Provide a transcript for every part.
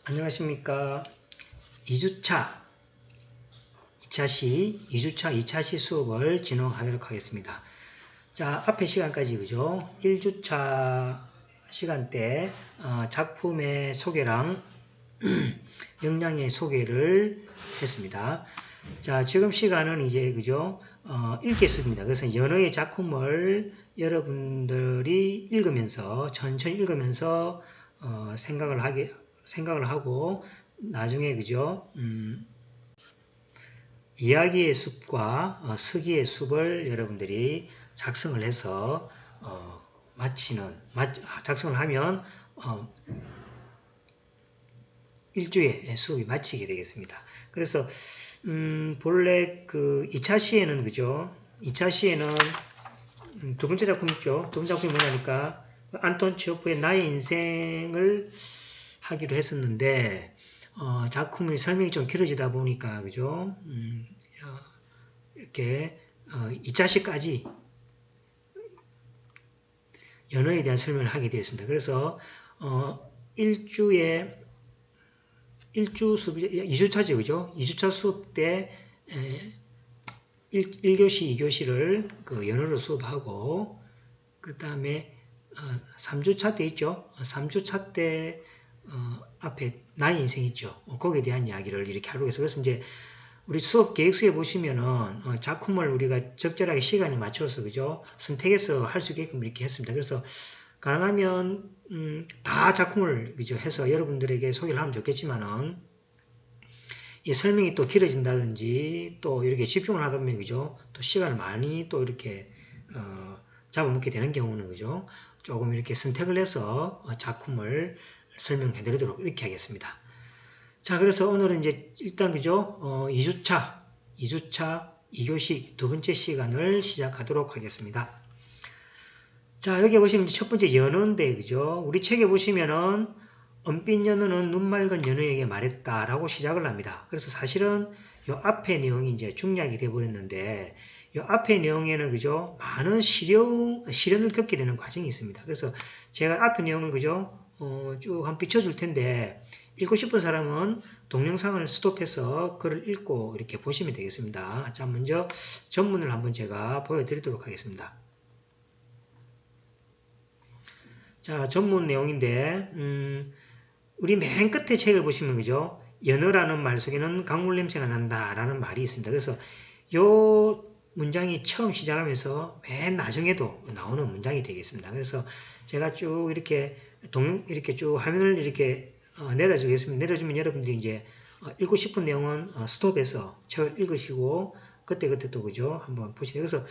안녕하십니까. 2주차 2차 수업을 진행하도록 하겠습니다. 자, 앞에 시간까지 그죠? 1주차 시간 때 작품의 소개랑 역량의 소개를 했습니다. 자, 지금 시간은 이제 그죠? 읽기 수업입니다. 그래서 연어의 작품을 여러분들이 읽으면서 천천히 읽으면서 생각을 하고 나중에 그죠? 이야기의 숲과 서기의 숲을 여러분들이 작성을 해서 작성을 하면 일주에 수업이 마치게 되겠습니다. 그래서 본래 그 2차 시에는 그죠? 2차 시에는 두 번째 작품 있죠? 두 번째 작품이 뭐냐니까 안톤 체호프의 나의 인생을 하기로 했었는데 작품의 설명이 좀 길어지다 보니까 그죠? 이렇게 2차시까지 연어에 대한 설명을 하게 되었습니다. 그래서 2주 수업, 2주차죠, 그죠? 2주차 수업 때 1교시, 2교시를 그 연어로 수업하고 그 다음에 3주차 때 있죠? 3주차 때 앞에 나의 인생 있죠? 거기에 대한 이야기를 이렇게 하려고 해서 그래서 이제 우리 수업 계획서에 보시면은 작품을 우리가 적절하게 시간에 맞춰서 그죠? 선택해서 할 수 있게끔 이렇게 했습니다. 그래서 가능하면 다 작품을 그죠? 해서 여러분들에게 소개를 하면 좋겠지만은 이 설명이 또 길어진다든지 또 이렇게 집중을 하다 보면 그죠? 또 시간을 많이 또 이렇게 잡아먹게 되는 경우는 그죠? 조금 이렇게 선택을 해서 작품을 설명해 드리도록 이렇게 하겠습니다. 자, 그래서 오늘은 이제 일단 그죠? 2주차 2교시 두 번째 시간을 시작하도록 하겠습니다. 자, 여기 보시면 이제 첫 번째 연어인데 그죠? 우리 책에 보시면은 은빛 연어는 눈 맑은 연어에게 말했다라고 시작을 합니다. 그래서 사실은 요 앞에 내용이 이제 중략이 되어 버렸는데 요 앞에 내용에는 그죠? 많은 시련을 겪게 되는 과정이 있습니다. 그래서 제가 앞에 내용을 그죠? 쭉 한번 비춰줄 텐데 읽고 싶은 사람은 동영상을 스톱해서 글을 읽고 이렇게 보시면 되겠습니다. 자, 먼저 전문을 한번 제가 보여드리도록 하겠습니다. 자, 전문 내용인데 우리 맨 끝에 책을 보시면 그죠? 연어라는 말 속에는 강물 냄새가 난다라는 말이 있습니다. 그래서 요 문장이 처음 시작하면서 맨 나중에도 나오는 문장이 되겠습니다. 그래서 제가 쭉 이렇게 이렇게 쭉 화면을 이렇게 내려주겠습니다. 내려주면 여러분들이 이제 읽고 싶은 내용은 스톱해서 책을 읽으시고 그때 또 그죠? 한번 보시죠. 그래서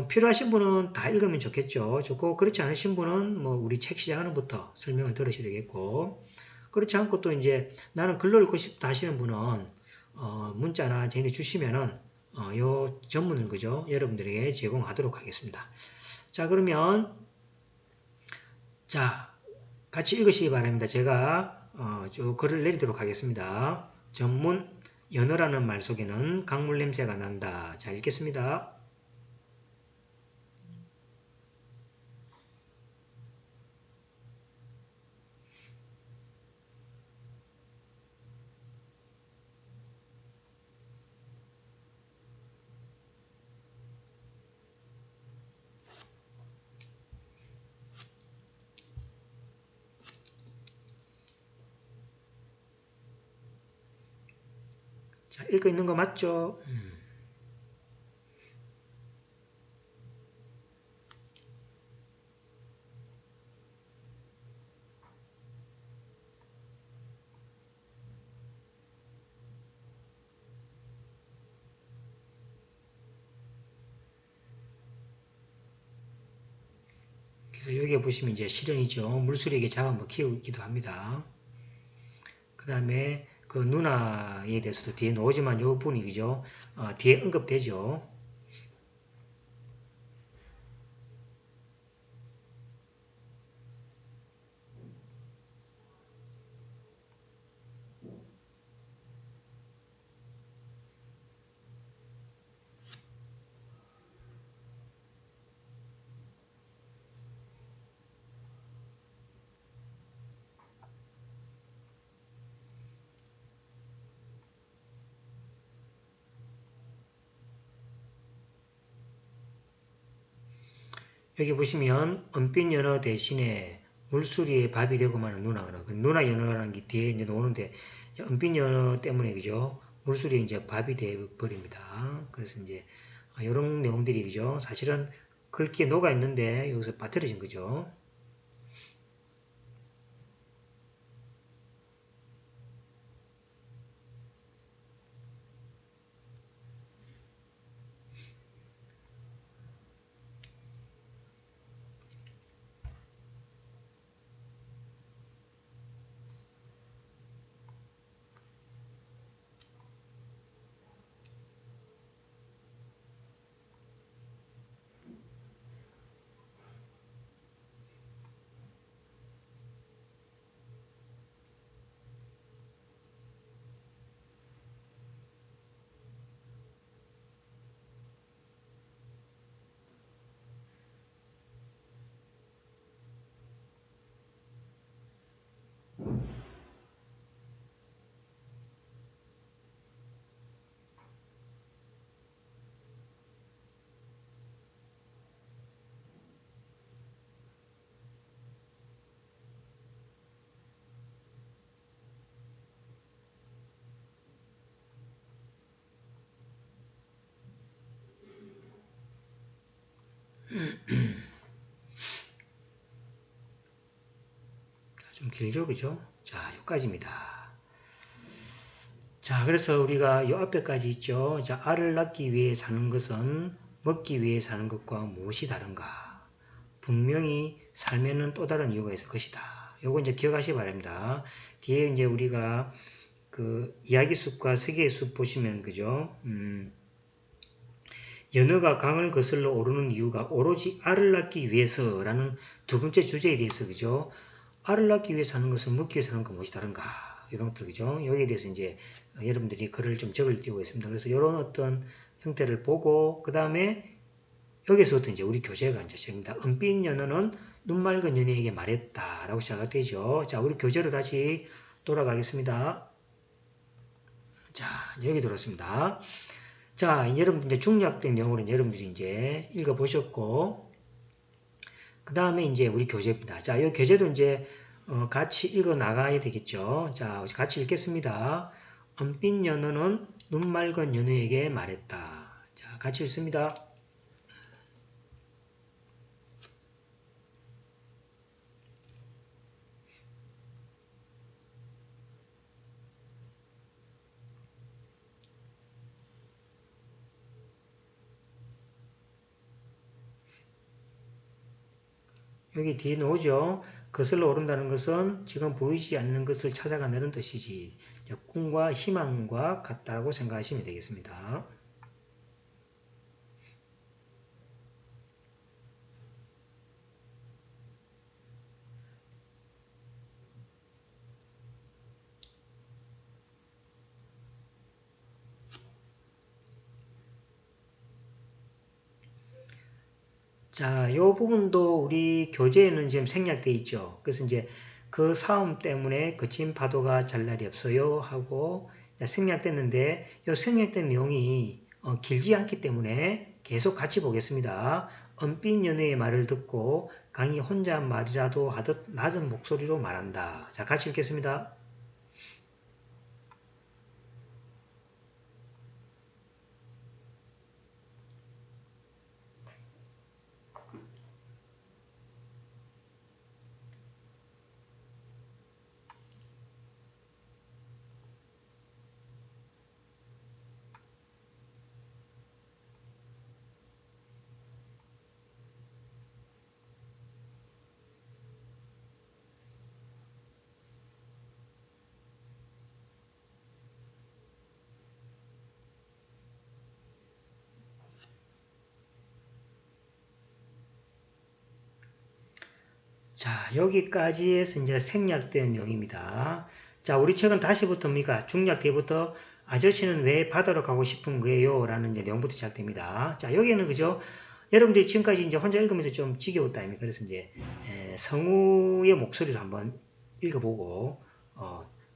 필요하신 분은 다 읽으면 좋겠죠. 좋고 그렇지 않으신 분은 뭐 우리 책 시작하는 부터 설명을 들으셔야 되겠고 그렇지 않고 또 이제 나는 글로 읽고 싶다 하시는 분은 문자나 제니 주시면은 요 전문을 그죠? 여러분들에게 제공하도록 하겠습니다. 자, 그러면 자, 같이 읽으시기 바랍니다. 제가 쭉 글을 내리도록 하겠습니다. 전문 연어라는 말 속에는 강물 냄새가 난다. 자, 읽겠습니다. 자, 읽고 있는 거 맞죠? 그래서 여기에 보시면 이제 실현이죠. 물수리에게 잡아먹히기도 합니다. 그 다음에 그 누나에 대해서도 뒤에 나오지만 요 부분이 그죠? 뒤에 언급되죠. 여기 보시면 은빛 연어 대신에 물수리에 밥이 되고만은 누나, 누나 연어라는 게 뒤에 이제 나오는데 은빛 연어 때문에 그죠? 물수리에 이제 밥이 돼 버립니다. 그래서 이제 이런 내용들이 그죠? 사실은 글귀에 녹아 있는데 여기서 빠뜨려진 거죠. 좀 길죠, 그죠? 자, 여기까지입니다. 자, 그래서 우리가 요 앞에까지 있죠. 자, 알을 낳기 위해 사는 것은 먹기 위해 사는 것과 무엇이 다른가? 분명히 삶에는 또 다른 이유가 있을 것이다. 요거 이제 기억하시기 바랍니다. 뒤에 이제 우리가 그 이야기 숲과 세계의 숲 보시면 그죠? 연어가 강을 거슬러 오르는 이유가 오로지 알을 낳기 위해서라는 두 번째 주제에 대해서 그죠? 알을 낳기 위해서 하는 것은 먹기 위해서 하는 것 무엇이 다른가? 이런 것들 그죠? 여기에 대해서 이제 여러분들이 글을 좀 적을 띄우고 있습니다. 그래서 이런 어떤 형태를 보고 그 다음에 여기서부터 이제 우리 교재가 이제 시작입니다. 은빛 연어는 눈 맑은 연예에게 말했다라고 시작이 되죠. 자, 우리 교재로 다시 돌아가겠습니다. 자, 여기 들어왔습니다. 자, 여러분 이제 중략된 영어는 여러분들이 이제 읽어보셨고, 그 다음에 이제 우리 교재입니다. 자, 이 교재도 이제 같이 읽어 나가야 되겠죠. 자, 같이 읽겠습니다. 은빛 연어는 눈 맑은 연어에게 말했다. 자, 같이 읽습니다. 여기 뒤에 나오죠. 거슬러 오른다는 것은 지금 보이지 않는 것을 찾아간다는 뜻이지. 꿈과 희망과 같다고 생각하시면 되겠습니다. 자, 이 부분도 우리 교재에는 지금 생략되어 있죠. 그래서 이제 그 싸움 때문에 거친 파도가 잘 날이 없어요 하고 생략됐는데 이 생략된 내용이 길지 않기 때문에 계속 같이 보겠습니다. 은빛 연애의 말을 듣고 강이 혼자 말이라도 하듯 낮은 목소리로 말한다. 자, 같이 읽겠습니다. 자, 여기까지 해서 이제 생략된 내용입니다. 자, 우리 책은 다시부터입니까? 중략 뒤부터 아저씨는 왜 바다로 가고 싶은 거예요? 라는 이제 내용부터 시작됩니다. 자, 여기에는 그죠? 여러분들이 지금까지 이제 혼자 읽으면서 좀 지겨웠다 아닙니까? 그래서 이제 성우의 목소리를 한번 읽어보고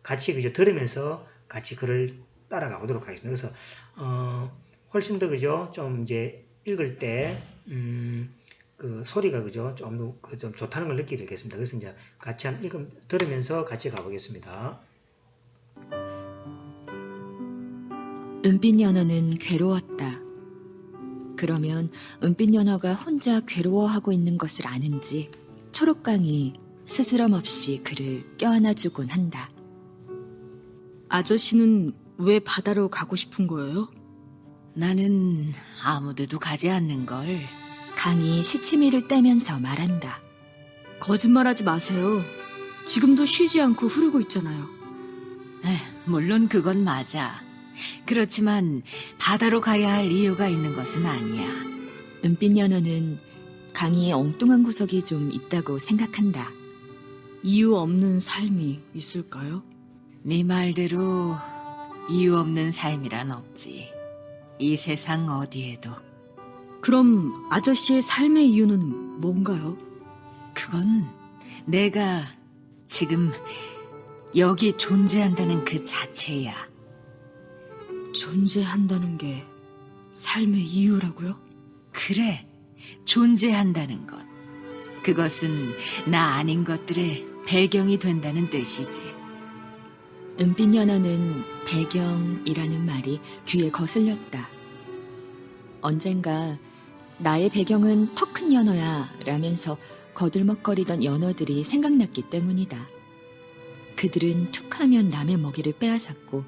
같이 그죠? 들으면서 같이 글을 따라가 보도록 하겠습니다. 그래서 훨씬 더 그죠? 좀 이제 읽을 때 그 소리가 그죠? 좀 더 그 좀 좋다는 걸 느끼게 되겠습니다. 그래서 이제 같이 들으면서 같이 가보겠습니다. 은빛 연어는 괴로웠다. 그러면 은빛 연어가 혼자 괴로워하고 있는 것을 아는지 초록강이 스스럼 없이 그를 껴안아주곤 한다. 아저씨는 왜 바다로 가고 싶은 거예요? 나는 아무데도 가지 않는걸. 강이 시치미를 떼면서 말한다. 거짓말하지 마세요. 지금도 쉬지 않고 흐르고 있잖아요. 물론 그건 맞아. 그렇지만 바다로 가야 할 이유가 있는 것은 아니야. 은빛 연어는 강이 엉뚱한 구석이 좀 있다고 생각한다. 이유 없는 삶이 있을까요? 네 말대로 이유 없는 삶이란 없지. 이 세상 어디에도. 그럼 아저씨의 삶의 이유는 뭔가요? 그건 내가 지금 여기 존재한다는 그 자체야. 존재한다는 게 삶의 이유라고요? 그래, 존재한다는 것. 그것은 나 아닌 것들의 배경이 된다는 뜻이지. 은빛 연어는 배경이라는 말이 귀에 거슬렸다. 언젠가 나의 배경은 턱 큰 연어야 라면서 거들먹거리던 연어들이 생각났기 때문이다. 그들은 툭하면 남의 먹이를 빼앗았고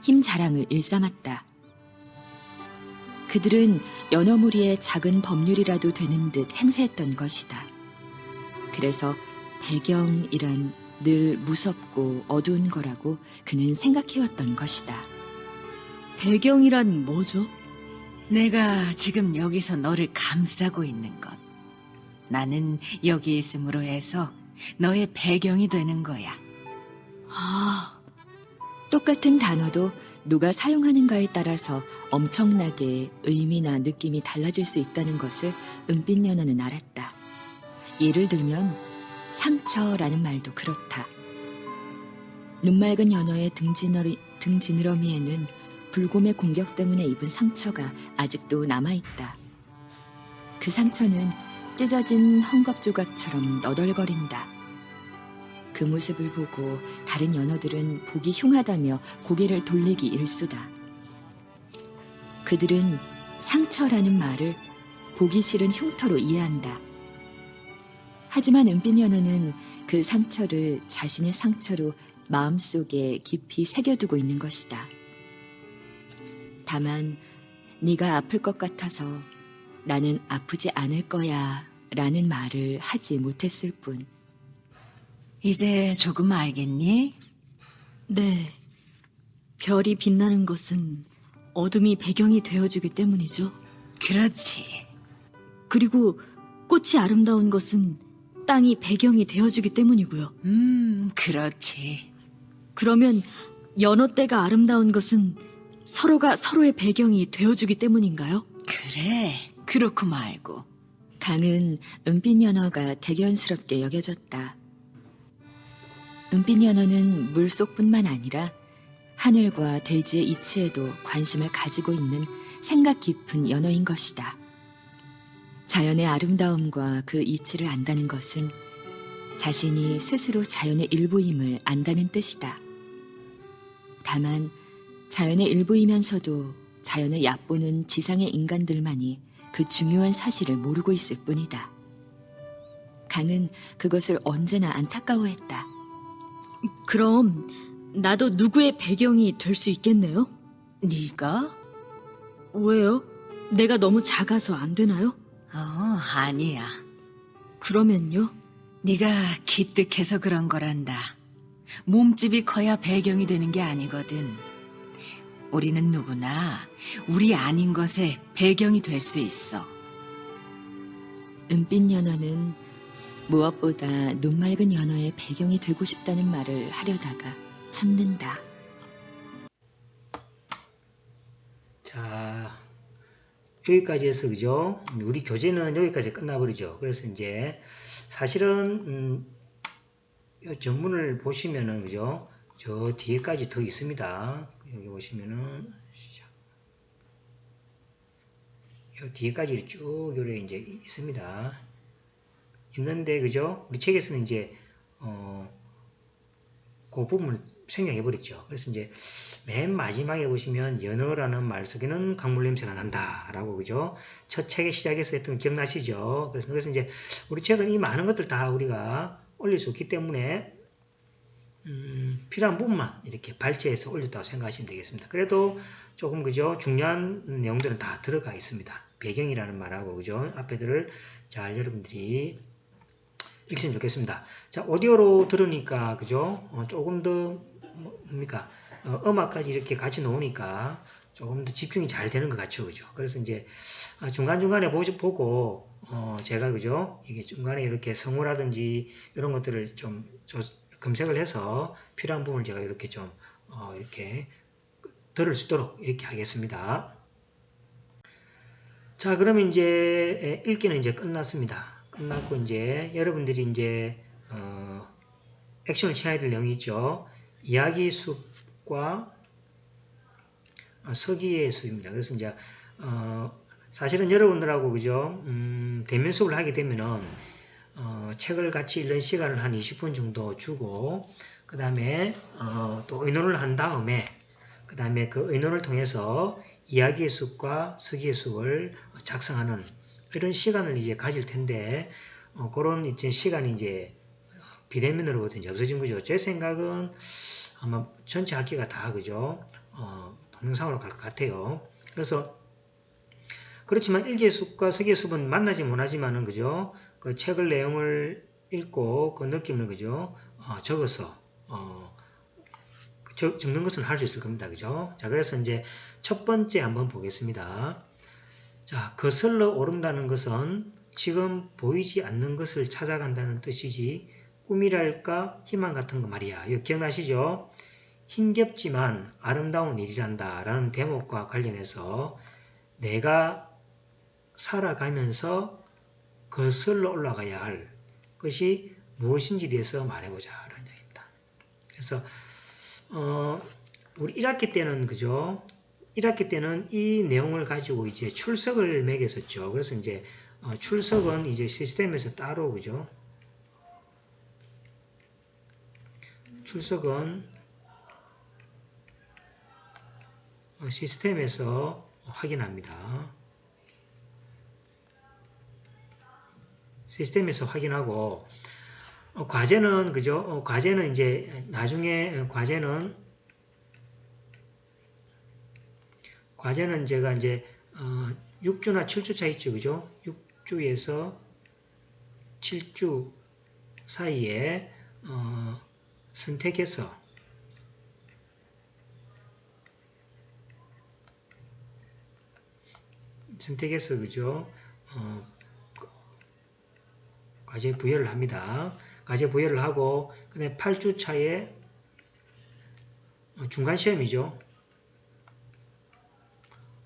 힘 자랑을 일삼았다. 그들은 연어 무리의 작은 법률이라도 되는 듯 행세했던 것이다. 그래서 배경이란 늘 무섭고 어두운 거라고 그는 생각해왔던 것이다. 배경이란 뭐죠? 내가 지금 여기서 너를 감싸고 있는 것. 나는 여기 있음으로 해서 너의 배경이 되는 거야. 똑같은 단어도 누가 사용하는가에 따라서 엄청나게 의미나 느낌이 달라질 수 있다는 것을 은빛 연어는 알았다. 예를 들면 상처라는 말도 그렇다. 눈맑은 연어의 등지느러미에는 불곰의 공격 때문에 입은 상처가 아직도 남아있다. 그 상처는 찢어진 헝겊 조각처럼 너덜거린다. 그 모습을 보고 다른 연어들은 보기 흉하다며 고개를 돌리기 일쑤다. 그들은 상처라는 말을 보기 싫은 흉터로 이해한다. 하지만 은빛 연어는 그 상처를 자신의 상처로 마음속에 깊이 새겨두고 있는 것이다. 다만 네가 아플 것 같아서 나는 아프지 않을 거야 라는 말을 하지 못했을 뿐. 이제 조금 알겠니? 네. 별이 빛나는 것은 어둠이 배경이 되어주기 때문이죠. 그렇지. 그리고 꽃이 아름다운 것은 땅이 배경이 되어주기 때문이고요. 그렇지. 그러면 연어떼가 아름다운 것은 서로가 서로의 배경이 되어주기 때문인가요? 그래, 그렇고 말고. 강은 은빛 연어가 대견스럽게 여겨졌다. 은빛 연어는 물속뿐만 아니라 하늘과 대지의 이치에도 관심을 가지고 있는 생각 깊은 연어인 것이다. 자연의 아름다움과 그 이치를 안다는 것은 자신이 스스로 자연의 일부임을 안다는 뜻이다. 다만 자연의 일부이면서도 자연을 얕보는 지상의 인간들만이 그 중요한 사실을 모르고 있을 뿐이다. 강은 그것을 언제나 안타까워했다. 그럼 나도 누구의 배경이 될 수 있겠네요? 네가? 왜요? 내가 너무 작아서 안 되나요? 아니야. 그러면요? 네가 기특해서 그런 거란다. 몸집이 커야 배경이 되는 게 아니거든. 우리는 누구나 우리 아닌 것에 배경이 될 수 있어. 은빛 연어는 무엇보다 눈맑은 연어의 배경이 되고 싶다는 말을 하려다가 참는다. 자, 여기까지 해서 그죠? 우리 교재는 여기까지 끝나버리죠. 그래서 이제 사실은 이 전문을 보시면은 그죠? 저 뒤에까지 더 있습니다. 여기 보시면은 요 뒤에까지 쭉 요래 이제 있습니다. 있는데, 그죠? 우리 책에서는 이제, 그 부분을 생략해버렸죠. 그래서 이제 맨 마지막에 보시면 연어라는 말 속에는 강물 냄새가 난다. 라고, 그죠? 첫 책의 시작에서 했던 거 기억나시죠? 그래서 이제 우리 책은 이 많은 것들 다 우리가 올릴 수 없기 때문에, 필요한 부분만 이렇게 발췌해서 올렸다고 생각하시면 되겠습니다. 그래도 조금, 그죠? 중요한 내용들은 다 들어가 있습니다. 배경이라는 말하고, 그죠? 앞에들을 잘 여러분들이 읽으시면 좋겠습니다. 자, 오디오로 들으니까, 그죠? 조금 더, 뭡니까? 음악까지 이렇게 같이 놓으니까 조금 더 집중이 잘 되는 것 같죠, 그죠? 그래서 이제 중간중간에 보고, 제가, 그죠? 이게 중간에 이렇게 성우라든지 이런 것들을 좀 검색을 해서 필요한 부분을 제가 이렇게 좀, 이렇게 들을 수 있도록 이렇게 하겠습니다. 자, 그러면 이제 읽기는 이제 끝났습니다. 끝났고 이제 여러분들이 이제 액션을 취해야 될 내용이 있죠. 이야기 숲과 서기의 숲입니다. 그래서 이제 사실은 여러분들하고, 그죠? 대면 수업을 하게 되면은 책을 같이 읽는 시간을 한 20분 정도 주고, 그 다음에 또 의논을 한 다음에, 그 다음에 그 의논을 통해서 이야기의 숲과 서기의 숲을 작성하는 이런 시간을 이제 가질 텐데, 그런 이제 시간이 이제 비대면으로부터 이제 없어진 거죠. 제 생각은 아마 전체 학기가 다, 그죠? 동영상으로 갈 것 같아요. 그래서 그렇지만 일기의 숲과 서기의 숲은 만나지 못하지만은, 그죠? 그 책을 내용을 읽고 그 느낌을, 그죠? 적어서 적는 것은 할 수 있을 겁니다. 그죠? 자, 그래서 이제 첫 번째 한번 보겠습니다. 자, 거슬러 오른다는 것은 지금 보이지 않는 것을 찾아간다는 뜻이지 꿈이랄까 희망 같은 거 말이야. 이거 기억나시죠? 힘겹지만 아름다운 일이란다 라는 대목과 관련해서 내가 살아가면서 거슬러 올라가야 할 것이 무엇인지에 대해서 말해보자 라는 얘기입니다. 그래서 우리 1학기 때는, 그죠? 1학기 때는 이 내용을 가지고 이제 출석을 매겼었죠. 그래서 이제 출석은 이제 시스템에서 따로, 그죠? 출석은 시스템에서 확인합니다. 시스템에서 확인하고, 과제는, 그죠? 과제는 이제 나중에 과제는 제가 이제 6주나 7주 차 있죠, 그죠? 6주에서 7주 사이에 선택해서 그죠? 과제 부여를 합니다. 과제 부여를 하고, 그 다음에 8주 차에 중간 시험이죠.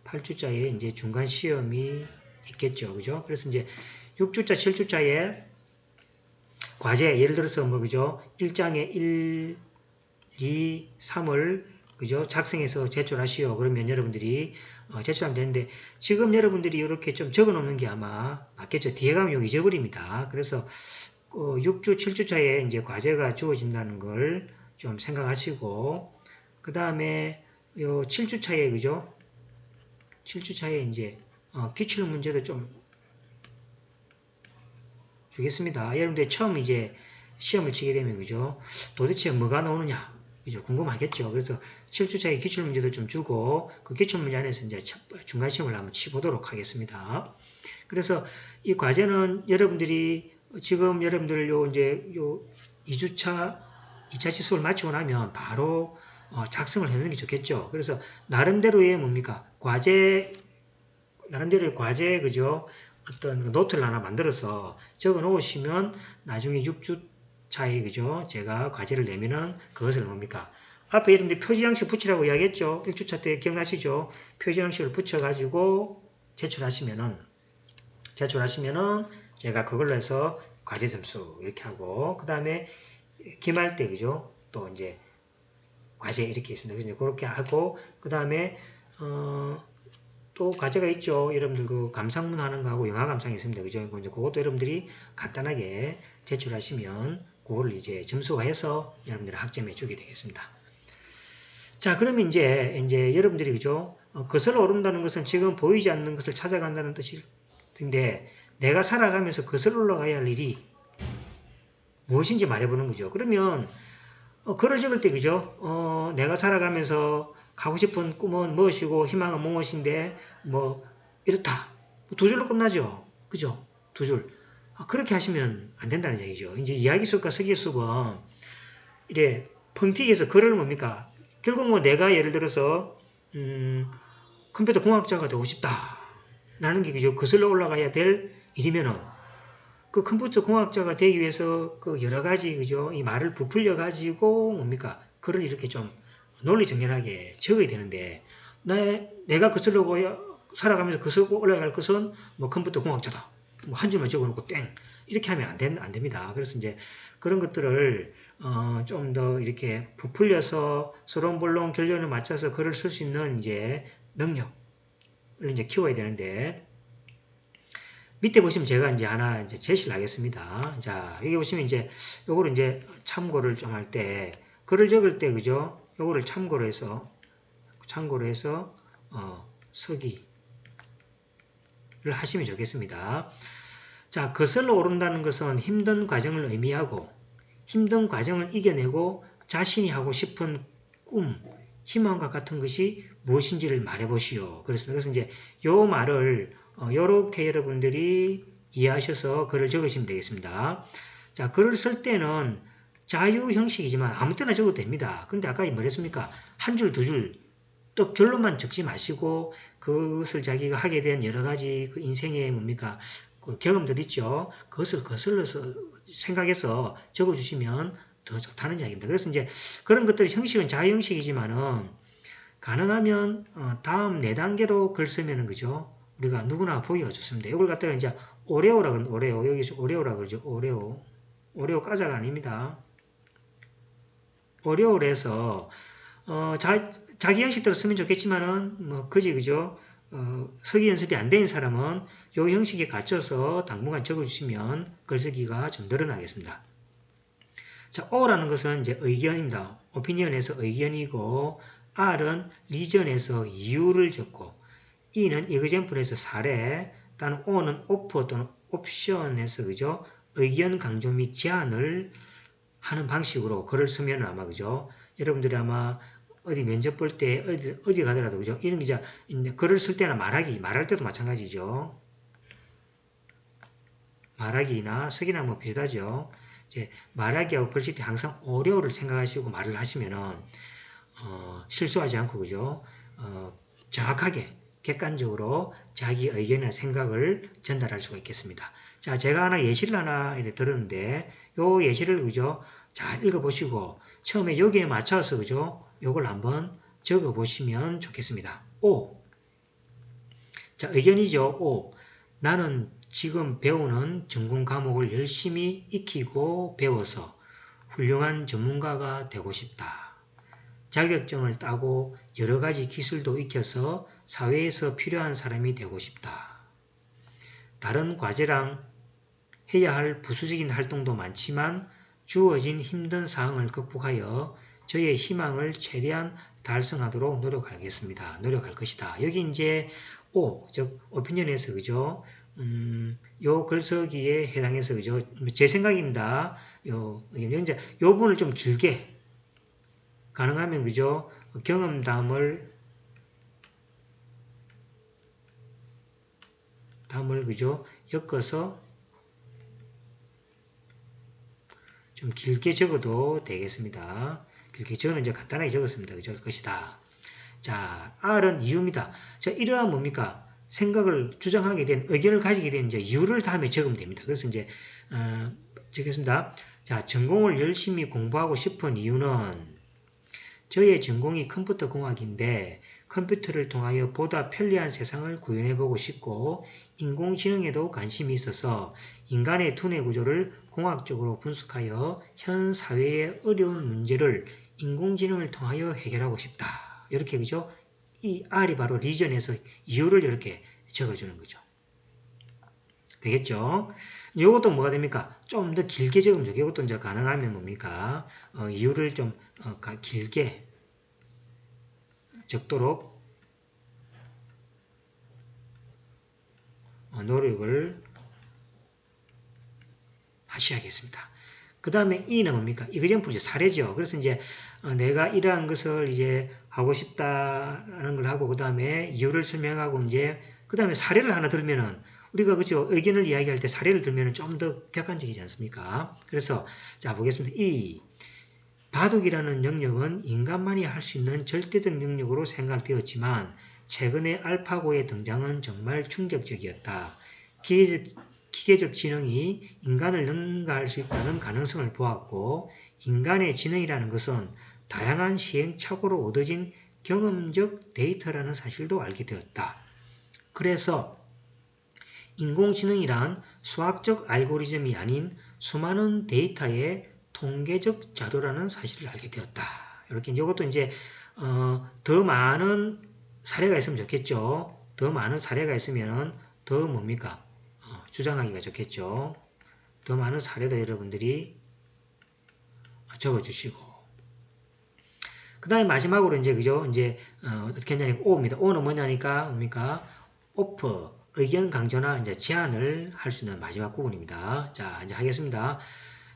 8주차에 이제 중간 시험이 있겠죠. 그죠? 그래서 이제 6주차, 7주차에 과제, 예를 들어서 뭐, 그죠? 1장에 1, 2, 3을, 그죠? 작성해서 제출하시오. 그러면 여러분들이 제출하면 되는데, 지금 여러분들이 이렇게 좀 적어 놓는 게 아마 맞겠죠. 뒤에 가면 여기 잊어버립니다. 그래서 6주, 7주차에 이제 과제가 주어진다는 걸 좀 생각하시고, 그 다음에 요 7주차에, 그죠? 7주차에 이제 기출 문제도 좀 주겠습니다. 여러분들 처음 이제 시험을 치게 되면, 그죠? 도대체 뭐가 나오느냐, 그죠? 궁금하겠죠. 그래서 7주차에 기출 문제도 좀 주고, 그 기출 문제 안에서 이제 중간 시험을 한번 치보도록 하겠습니다. 그래서 이 과제는 여러분들이 지금 여러분들 이제 2주차, 2차 시수를 마치고 나면 바로 작성을 해놓는 게 좋겠죠. 그래서 나름대로의 뭡니까? 나름대로의 과제, 그죠? 어떤 노트를 하나 만들어서 적어 놓으시면 나중에 6주차에, 그죠? 제가 과제를 내면은 그것을 뭡니까? 앞에 여러분들 표지양식 붙이라고 이야기했죠? 1주차 때 기억나시죠? 표지양식을 붙여가지고 제출하시면은 제가 그걸로 해서 과제 점수 이렇게 하고, 그 다음에 기말 때, 그죠? 또 이제 과제 이렇게 있습니다. 그래서 그렇게 하고, 그 다음에 또 과제가 있죠. 여러분들 그 감상문 하는 거하고 영화 감상이 있습니다. 그죠? 이제 그것도 여러분들이 간단하게 제출하시면 그거를 이제 점수화해서 여러분들 학점해 주게 되겠습니다. 자, 그러면 이제 여러분들이 그죠? 거슬러 오른다는 것은 지금 보이지 않는 것을 찾아간다는 뜻인데 내가 살아가면서 거슬러 올라가야 할 일이 무엇인지 말해보는 거죠. 그러면 글을 적을 때 그죠? 내가 살아가면서 가고 싶은 꿈은 무엇이고 희망은 무엇인데 뭐 이렇다. 두 줄로 끝나죠. 그죠? 두 줄. 그렇게 하시면 안 된다는 얘기죠. 이제 이야기수업과 서기수업은 이래 펑튀기해서 글을 뭡니까? 결국 뭐 내가 예를 들어서 컴퓨터 공학자가 되고 싶다. 라는 게 그죠? 거슬러 올라가야 될 일이면은 그 컴퓨터 공학자가 되기 위해서 그 여러 가지 그죠? 이 말을 부풀려 가지고 뭡니까? 글을 이렇게 좀 논리정연하게 적어야 되는데 내가 거슬러 살아가면서 거슬러 올라갈 것은 뭐 컴퓨터 공학자다. 뭐 한 줄만 적어놓고 땡 이렇게 하면 안 됩니다. 그래서 이제 그런 것들을 좀 더 이렇게 부풀려서 서론본론 결론을 맞춰서 글을 쓸 수 있는 이제 능력을 이제 키워야 되는데 밑에 보시면 제가 이제 하나 이제 제시를 하겠습니다. 자, 여기 보시면 이제 요거를 이제 참고를 좀 할 때 글을 적을 때 그죠? 요거를 참고로 해서 서기를 하시면 좋겠습니다. 자, 거슬러 오른다는 것은 힘든 과정을 의미하고 힘든 과정을 이겨내고 자신이 하고 싶은 꿈, 희망과 같은 것이 무엇인지를 말해보시오. 그래서 이제 요 말을 요렇게 여러분들이 이해하셔서 글을 적으시면 되겠습니다. 자, 글을 쓸 때는 자유 형식이지만 아무 때나 적어도 됩니다. 근데 아까 뭐랬습니까? 한 줄, 두 줄, 또 결론만 적지 마시고 그것을 자기가 하게 된 여러 가지 그 인생의 뭡니까? 그 경험들 있죠. 그것을 거슬러서 생각해서 적어주시면 더 좋다는 이야기입니다. 그래서 이제 그런 것들 형식은 자유 형식이지만은 가능하면 다음 4단계로 글 쓰면은 그죠? 우리가 누구나 보기가 좋습니다. 이걸 갖다가 이제 오레오라 그러는 오레오 여기서 오레오라 그러죠. 오레오 까자가 아닙니다. 오레오를 해서 자기 형식대로 쓰면 좋겠지만은 뭐 그죠? 서기 연습이 안 된 사람은 요 형식에 갖춰서 당분간 적어주시면 글쓰기가 좀 늘어나겠습니다. 자, O라는 것은 이제 의견입니다. 오피니언에서 의견이고 R은 리전에서 이유를 적고 E는 example에서 사례, 또는 O는 오퍼 또는 옵션에서 그죠? 의견 강조 및 제안을 하는 방식으로 글을 쓰면 아마 그죠? 여러분들이 아마 어디 면접 볼 때 어디 가더라도 그죠? 이런 이제 글을 쓸 때나 말할 때도 마찬가지죠. 말하기나 쓰기나 뭐 비슷하죠. 이제 말하기하고 글 쓸 때 항상 오레오를 생각하시고 말을 하시면은 실수하지 않고 그죠? 정확하게 객관적으로 자기 의견이나 생각을 전달할 수가 있겠습니다. 자, 제가 하나 예시를 하나 이렇게 들었는데 요 예시를 그죠? 잘 읽어보시고 처음에 여기에 맞춰서 그죠? 요걸 한번 적어보시면 좋겠습니다. O. 자, 의견이죠. O. 나는 지금 배우는 전공 과목을 열심히 익히고 배워서 훌륭한 전문가가 되고 싶다. 자격증을 따고 여러 가지 기술도 익혀서 사회에서 필요한 사람이 되고 싶다. 다른 과제랑 해야 할 부수적인 활동도 많지만 주어진 힘든 상황을 극복하여 저의 희망을 최대한 달성하도록 노력할 것이다. 여기 이제 O, 즉 오피니언에서 그죠? 요 글쓰기에 해당해서 그죠? 제 생각입니다. 요 부분을 좀 길게 가능하면 그죠? 경험담을 그죠? 엮어서 좀 길게 적어도 되겠습니다. 길게 저는 이제 간단하게 적었습니다. 그죠? 것이다. 자, R은 이유입니다. 자, 이러한 뭡니까? 생각을 주장하게 된, 의견을 가지게 된 이제 이유를 다음에 적으면 됩니다. 그래서 이제, 적겠습니다. 자, 전공을 열심히 공부하고 싶은 이유는 저의 전공이 컴퓨터 공학인데 컴퓨터를 통하여 보다 편리한 세상을 구현해보고 싶고 인공지능에도 관심이 있어서 인간의 두뇌 구조를 공학적으로 분석하여 현 사회의 어려운 문제를 인공지능을 통하여 해결하고 싶다. 이렇게 그죠? 이 R이 바로 리전에서 이유를 이렇게 적어주는 거죠. 되겠죠? 이것도 뭐가 됩니까? 좀 더 길게 적으면 좋겠고, 이것도 이제 가능하면 뭡니까? 이유를 좀 길게 적도록 노력을 하셔야겠습니다. 그 다음에 E는 뭡니까? 이그젠플 이제 사례죠. 그래서 이제 내가 이러한 것을 이제 하고 싶다라는 걸 하고, 그 다음에 이유를 설명하고, 이제 그 다음에 사례를 하나 들면은 우리가 그죠, 의견을 이야기할 때 사례를 들면은 좀 더 객관적이지 않습니까? 그래서 자 보겠습니다. 이 바둑이라는 영역은 인간만이 할 수 있는 절대적 영역으로 생각되었지만 최근의 알파고의 등장은 정말 충격적이었다. 기계적 지능이 인간을 능가할 수 있다는 가능성을 보았고, 인간의 지능이라는 것은 다양한 시행착오로 얻어진 경험적 데이터라는 사실도 알게 되었다. 그래서 인공지능이란 수학적 알고리즘이 아닌 수많은 데이터의 통계적 자료라는 사실을 알게 되었다. 이렇게 이것도 이제 더 많은 사례가 있으면 좋겠죠. 더 많은 사례가 있으면 더 뭡니까? 주장하기가 좋겠죠. 더 많은 사례도 여러분들이 적어주시고. 그 다음에 마지막으로 이제 그죠? 이제 어떻게 했냐니까 O입니다. O는 뭐냐니까 뭡니까? 오프 의견 강조나 이제 제안을 할 수 있는 마지막 부분입니다. 자, 이제 하겠습니다.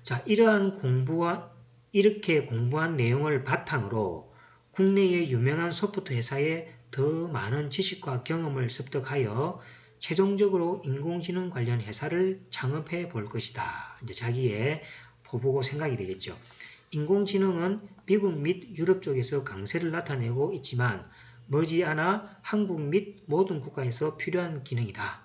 자, 이렇게 공부한 내용을 바탕으로 국내의 유명한 소프트 회사에 더 많은 지식과 경험을 습득하여 최종적으로 인공지능 관련 회사를 창업해 볼 것이다. 이제 자기의 포부고 생각이 되겠죠. 인공지능은 미국 및 유럽 쪽에서 강세를 나타내고 있지만 머지않아 한국 및 모든 국가에서 필요한 기능이다.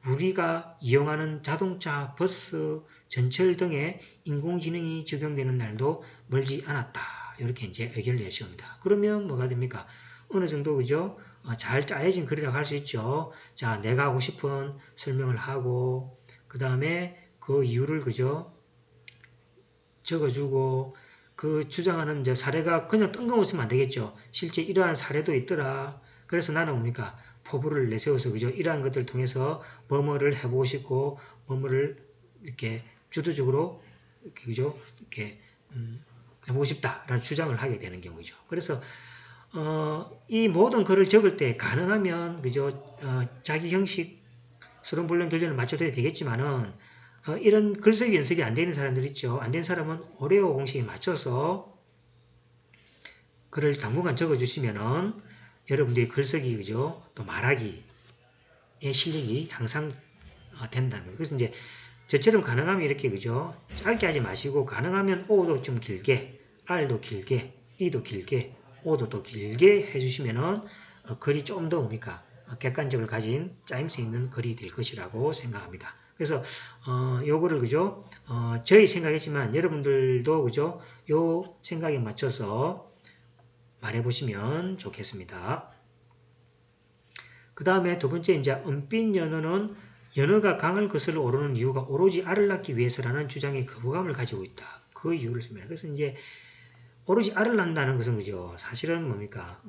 우리가 이용하는 자동차, 버스, 전철 등에 인공지능이 적용되는 날도 멀지 않았다. 이렇게 이제 의견을 내시옵니다. 그러면 뭐가 됩니까? 어느 정도 그죠? 잘 짜여진 글이라고 할 수 있죠. 자, 내가 하고 싶은 설명을 하고, 그 다음에 그 이유를 그죠? 적어주고, 그 주장하는 이제 사례가 그냥 뜬금없으면 안 되겠죠. 실제 이러한 사례도 있더라. 그래서 나는 뭡니까? 포부를 내세워서 그죠? 이러한 것들을 통해서 뭐뭐를 해보고 싶고, 뭐뭐를 이렇게 주도적으로 이렇게 그죠? 이렇게 해보고 싶다라는 주장을 하게 되는 경우죠. 그래서 이 모든 글을 적을 때 가능하면 그죠? 자기 형식 서론 본론 교재를 맞춰도 되겠지만은 이런 글쓰기 연습이 안 되는 사람들 있죠. 안 된 사람은 오레오 공식에 맞춰서 글을 당분간 적어주시면은 여러분들이 글쓰기 그죠? 또 말하기의 실력이 향상 된다는 거예요. 그래서 이제 저처럼 가능하면 이렇게 그죠? 짧게 하지 마시고 가능하면 O도 좀 길게, R도 길게, E도 길게, O도 또 길게 해주시면은 글이 좀 더 뭡니까? 객관적을 가진 짜임새 있는 글이 될 것이라고 생각합니다. 그래서 요거를 그죠? 저희 생각이지만 여러분들도 그죠? 요 생각에 맞춰서 말해보시면 좋겠습니다. 그 다음에 두 번째 이제 은빛 연어는 연어가 강을 거슬러 오르는 이유가 오로지 알을 낳기 위해서라는 주장에 거부감을 가지고 있다. 그 이유를 설명해. 그래서 이제 오로지 알을 낳는다는 것은 그죠? 사실은 뭡니까?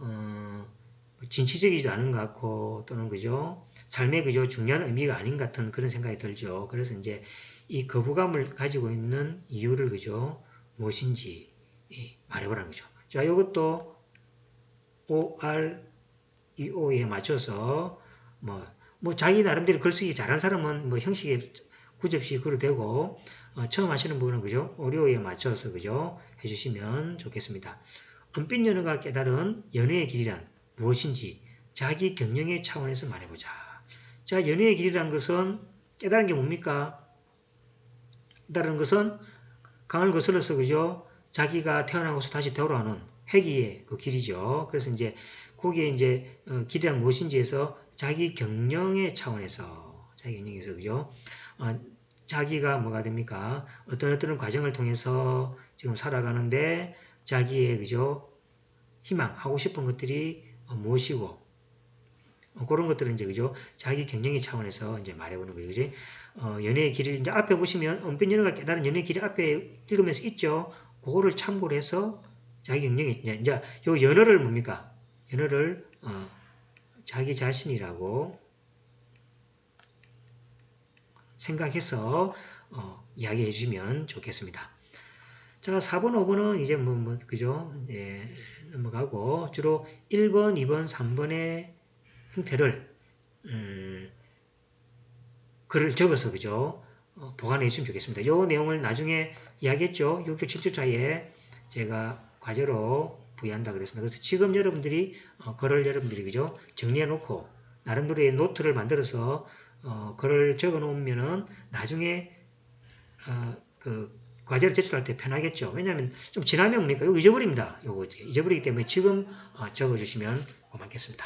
진취적이지도 않은 것 같고 또는 그죠? 삶의 그죠? 중요한 의미가 아닌 것 같은 그런 생각이 들죠. 그래서 이제 이 거부감을 가지고 있는 이유를 그죠? 무엇인지 말해보라는 거죠. 자, 이것도 OREO에 맞춰서 뭐 자기 나름대로 글쓰기 잘한 사람은 뭐 형식에 구접시 글을 대고 처음 하시는 분은 그죠? 오리오에 맞춰서 그죠? 해주시면 좋겠습니다. 은빛 연어가 깨달은 연애의 길이란 무엇인지 자기 경영의 차원에서 말해보자. 자, 연애의 길이란 것은 깨달은 게 뭡니까? 깨달은 것은 강을 거슬러서 그죠? 자기가 태어나고서 다시 돌아오는 회귀의 그 길이죠. 그래서 이제 거기에 이제 길이란 무엇인지에서 자기 경영의 차원에서 그죠? 자기가 뭐가 됩니까? 어떤 과정을 통해서 지금 살아가는데 자기의 그죠? 희망 하고 싶은 것들이 무엇이고 그런 것들은 이제 그죠? 자기 경영의 차원에서 이제 말해보는 거예요. 그지? 연애의 길을 이제 앞에 보시면 은빛 연어가 깨달은 연애의 길이 앞에 읽으면서 있죠. 그거를 참고를 해서 자기 경영이 이제 요 연어를 뭡니까? 연어를 자기 자신이라고 생각해서 이야기해 주시면 좋겠습니다. 자, 4번, 5번은 이제 그죠? 예, 넘어가고 주로 1번, 2번, 3번의 형태를 글을 적어서 그죠? 보관해 주시면 좋겠습니다. 이 내용을 나중에 이야기했죠. 6교 7주차에 제가 과제로 부여한다 그랬습니다. 그래서 지금 여러분들이 글을 여러분들이 그죠? 정리해 놓고 나름대로의 노트를 만들어서 글을 적어 놓으면은 나중에 그 과제를 제출할 때 편하겠죠. 왜냐하면 좀 지나면 뭡니까? 이거 잊어버립니다. 이거 잊어버리기 때문에 지금 적어 주시면 고맙겠습니다.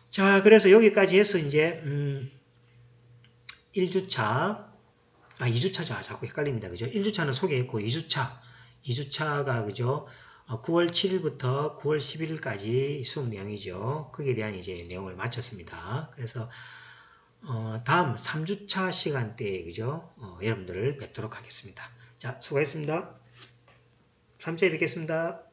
자, 그래서 여기까지 해서 이제 1주차 2주차죠. 자꾸 헷갈립니다. 그죠? 1주차는 소개했고 2주차가 그죠? 9월 7일부터 9월 11일까지 수업 내용이죠. 거기에 대한 이제 내용을 마쳤습니다. 그래서 다음 3주차 시간대에 그죠? 여러분들을 뵙도록 하겠습니다. 자, 수고했습니다. 3주에 뵙겠습니다.